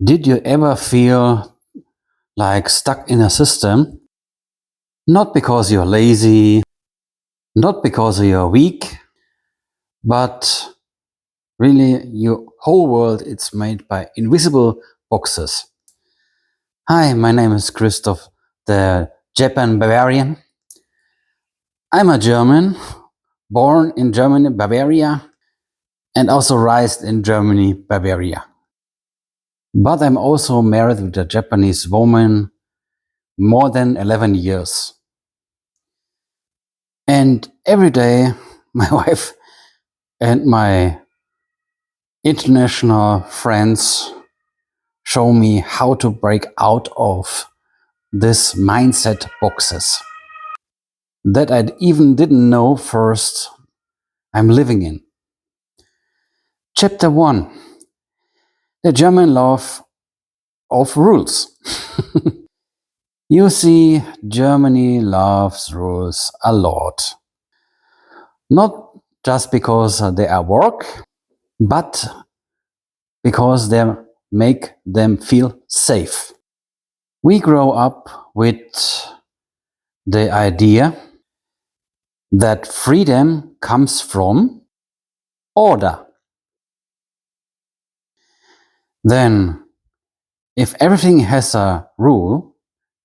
Did you ever feel like stuck in a system? Not because you're lazy, not because you're weak, but really your whole world is made by invisible boxes. Hi, my name is Christoph, the Japan Bavarian. I'm a German, born in Germany, Bavaria, and also raised in Germany, Bavaria. But I'm also married with a Japanese woman more than 11 years. And every day, my wife and my international friends show me how to break out of this mindset boxes that I even didn't know first I'm living in. Chapter 1: The German Love of Rules. You see, Germany loves rules a lot. Not just because they are work, but because they make them feel safe. We grow up with the idea that freedom comes from order. Then, if everything has a rule,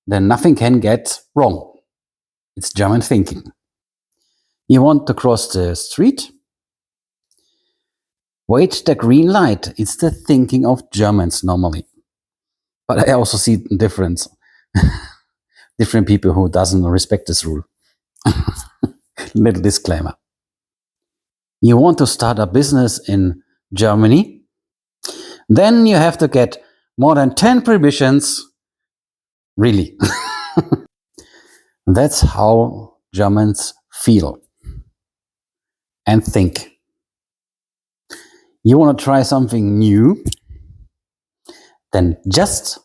then nothing can get wrong. It's German thinking. You want to cross the street? Wait the green light. It's the thinking of Germans normally. But I also see different people who doesn't respect this rule. Little disclaimer. You want to start a business in Germany? Then you have to get more than 10 permissions. Really. That's how Germans feel and think. You want to try something new? Then just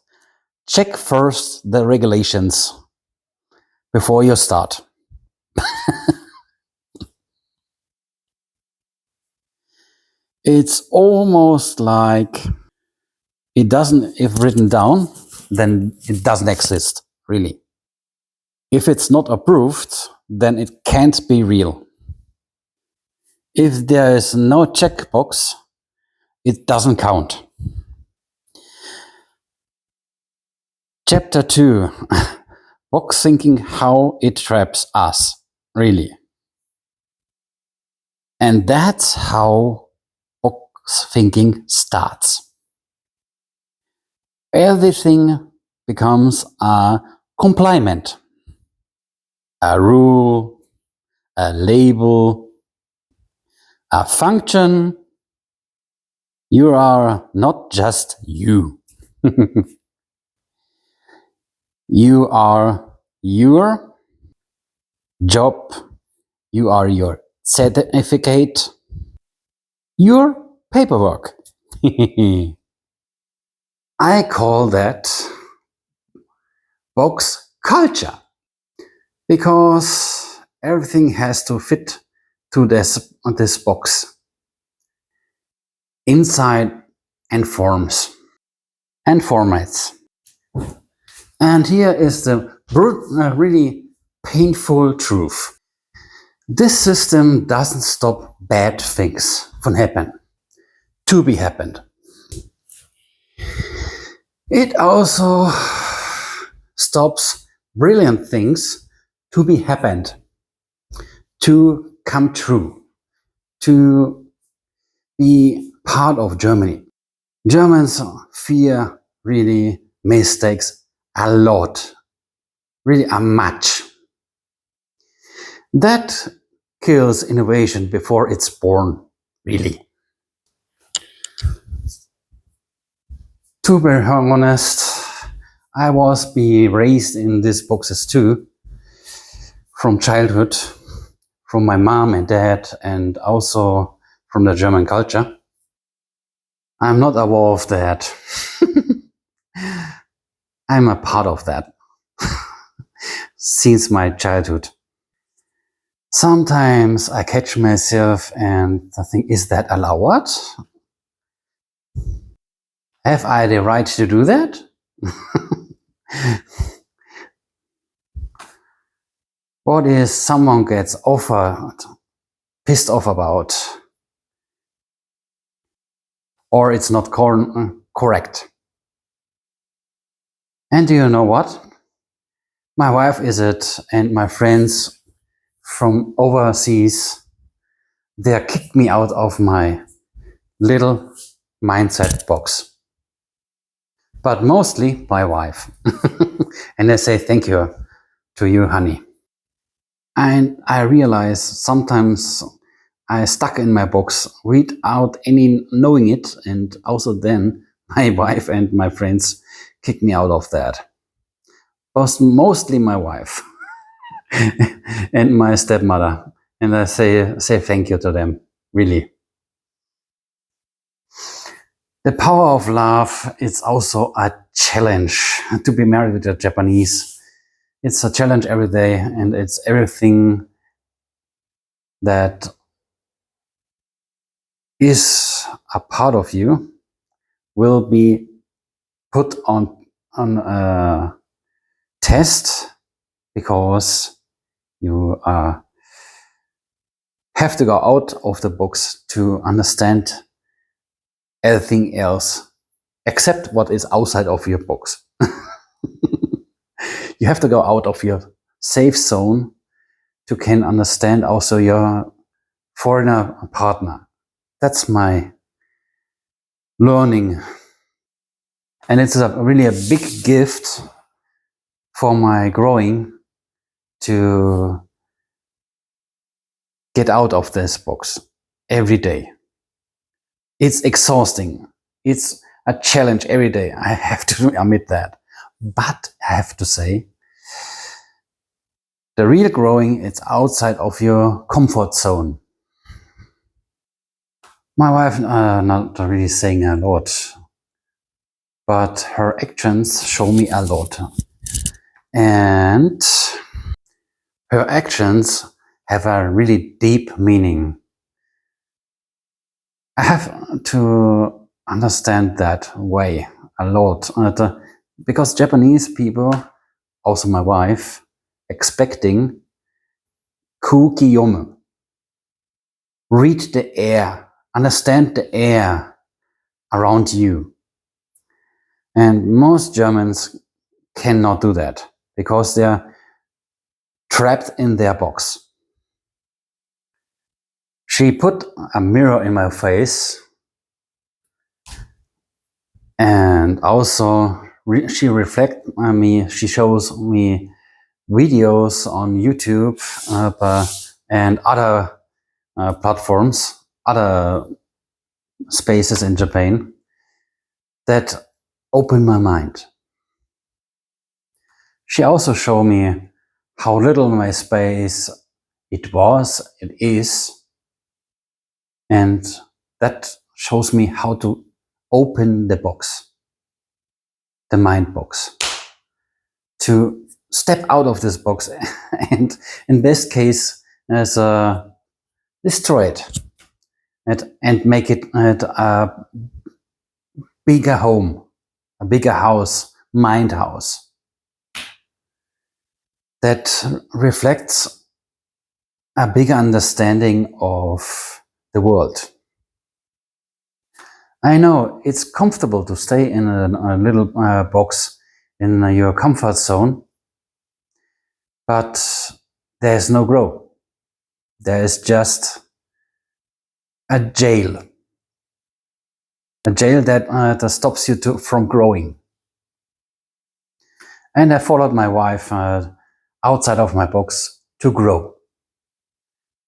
check first the regulations before you start. It's almost like it doesn't, if written down, then it doesn't exist, really. If it's not approved, then it can't be real. If there is no checkbox, it doesn't count. Chapter 2: Box thinking, how it traps us, really. And that's how box thinking starts. Everything becomes a complement, a rule, a label, a function. You are not just you. You are your job, you are your certificate, your paperwork. I call that box culture because everything has to fit to this box. Inside and forms and formats. And here is the really painful truth. This system doesn't stop bad things from happening, to be happened. It also stops brilliant things to be happened, to come true, to be part of Germany. Germans fear really mistakes a lot, really a much. That kills innovation before it's born, really. To be honest, I was being raised in these boxes too, from childhood, from my mom and dad, and also from the German culture. I'm not aware of that. I'm a part of that since my childhood. Sometimes I catch myself and I think, is that allowed? Have I the right to do that? What is someone gets pissed off about, or it's not correct? And do you know what? My wife is it, and my friends from overseas, they kicked me out of my little mindset box. But mostly my wife. And I say thank you to you, honey. And I realize sometimes I stuck in my box without any knowing it, and also then my wife and my friends kicked me out of that. Mostly my wife and my stepmother, and I say thank you to them, really. The power of love is also a challenge. To be married with a Japanese, it's a challenge every day, and it's everything that is a part of you will be put on a test, because you have to go out of the box to understand everything else except what is outside of your box. You have to go out of your safe zone to can understand also your foreigner partner. That's my learning. And it's really a big gift for my growing to get out of this box every day. It's exhausting. It's a challenge every day. I have to admit that. But I have to say, the real growing, it's outside of your comfort zone. My wife, not really saying a lot, but her actions show me a lot. And her actions have a really deep meaning. I have to understand that way a lot, because Japanese people, also my wife, expecting kukiyomu, read the air, understand the air around you. And most Germans cannot do that because they're trapped in their box. She put a mirror in my face, and also she reflects on me. She shows me videos on YouTube and other platforms, other spaces in Japan that open my mind. She also showed me how little my space it was, it is, and that shows me how to open the box, the mind box, to step out of this box and in best case as destroy it and make it a bigger home, a bigger house, mind house that reflects a bigger understanding of the world. I know it's comfortable to stay in a little box in your comfort zone, but there's no growth. There is just a jail that stops you from growing. And I followed my wife outside of my box to grow.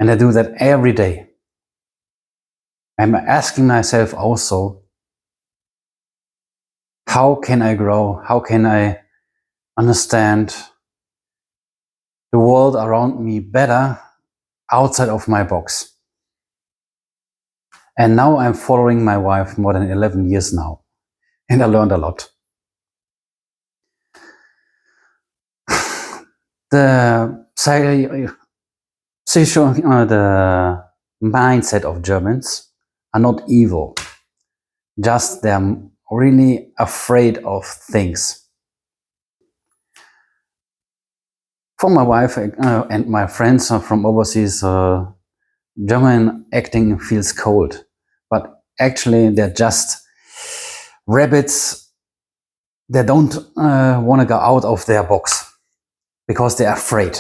And I do that every day. I'm asking myself also, how can I grow? How can I understand the world around me better outside of my box? And now I'm following my wife more than 11 years now. And I learned a lot. The mindset of Germans are not evil, just their really afraid of things. For my wife and my friends from overseas, German acting feels cold, but actually they're just rabbits. They don't want to go out of their box because they're afraid.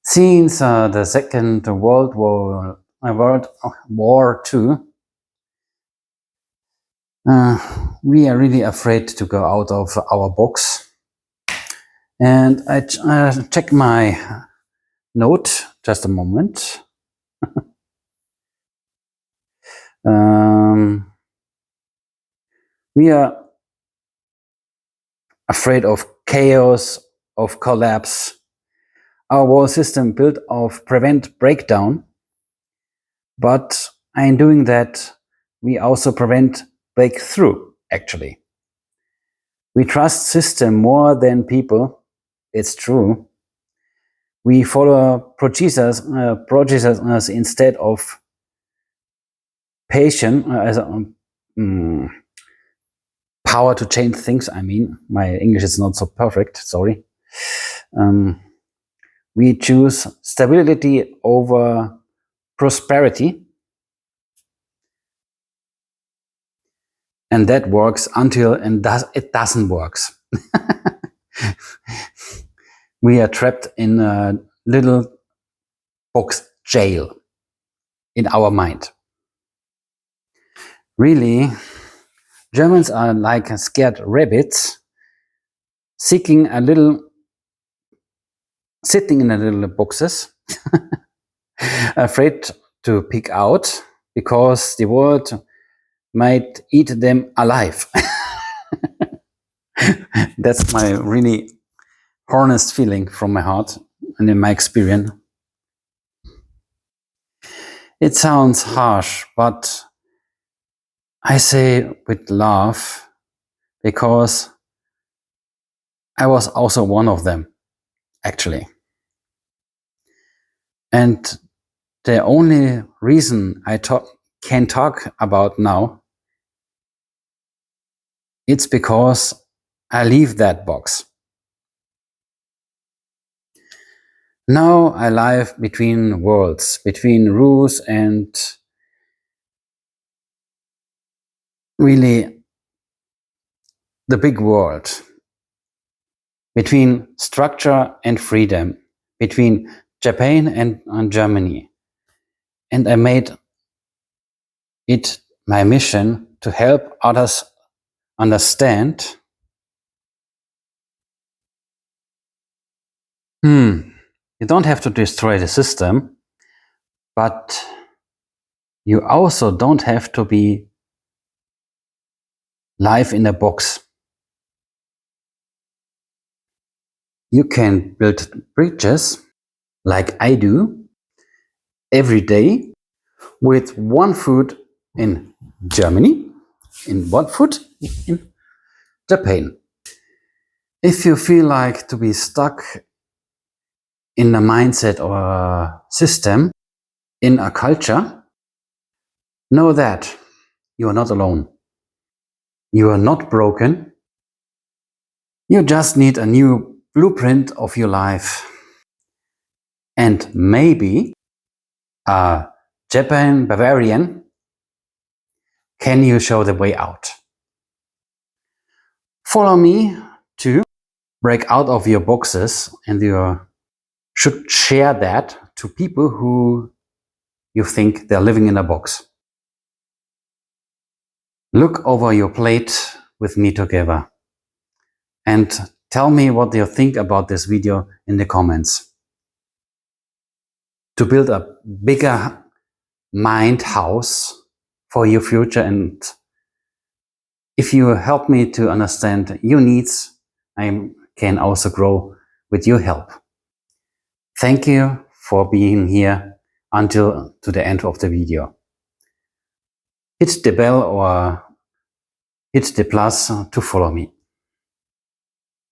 Since the Second World War II, we are really afraid to go out of our box. And I check my note, just a moment. We are afraid of chaos, of collapse. Our whole system built of prevent breakdown, but in doing that, we also prevent breakthrough, actually. We trust system more than people. It's true. We follow procedures instead of patience as power to change things. I mean, my English is not so perfect, sorry. We choose stability over prosperity. And that works until it doesn't work. We are trapped in a little box jail in our mind. Really, Germans are like scared rabbits sitting in little boxes, afraid to pick out because the world might eat them alive. That's my really honest feeling from my heart and in my experience. It sounds harsh, but I say with love because I was also one of them, actually. And the only reason I can talk about now, it's because I leave that box. Now I live between worlds, between rules and really the big world, between structure and freedom, between Japan and Germany. And I made it my mission to help others understand you don't have to destroy the system, but you also don't have to be live in a box. You can build bridges like I do every day with one foot in Germany, in one foot in Japan. If you feel like to be stuck in a mindset or a system, in a culture, know that you are not alone. You are not broken. You just need a new blueprint of your life. And maybe a Japan bavarian can you show the way out. Follow me to break out of your boxes, and you should share that to people who you think they're living in a box. Look over your plate with me together and tell me what you think about this video in the comments. To build a bigger mind house for your future, and if you help me to understand your needs, I can also grow with your help. Thank you for being here until to the end of the video. Hit the bell or hit the plus to follow me.